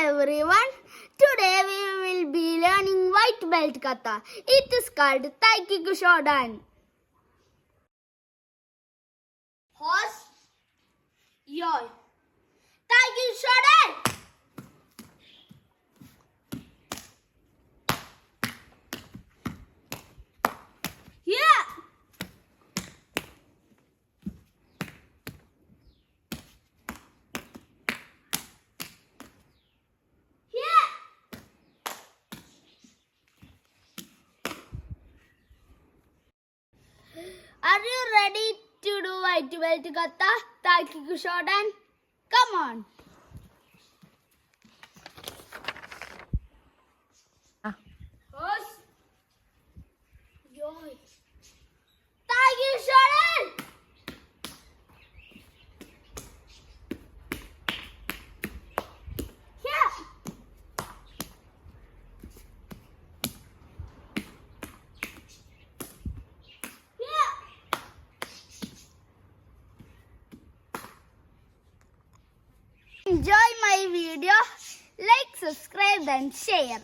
everyone. Today we will be learning white belt kata. It is called Taekwondo Shodan. Horse, yoi. Taekwondo Shodan. Yeah. Are you ready to do white belt kata? Taekwondo Shodan? Come on. Horse, yoi. Taekwondo Shodan. Yeah. Enjoy my video, like, subscribe and share.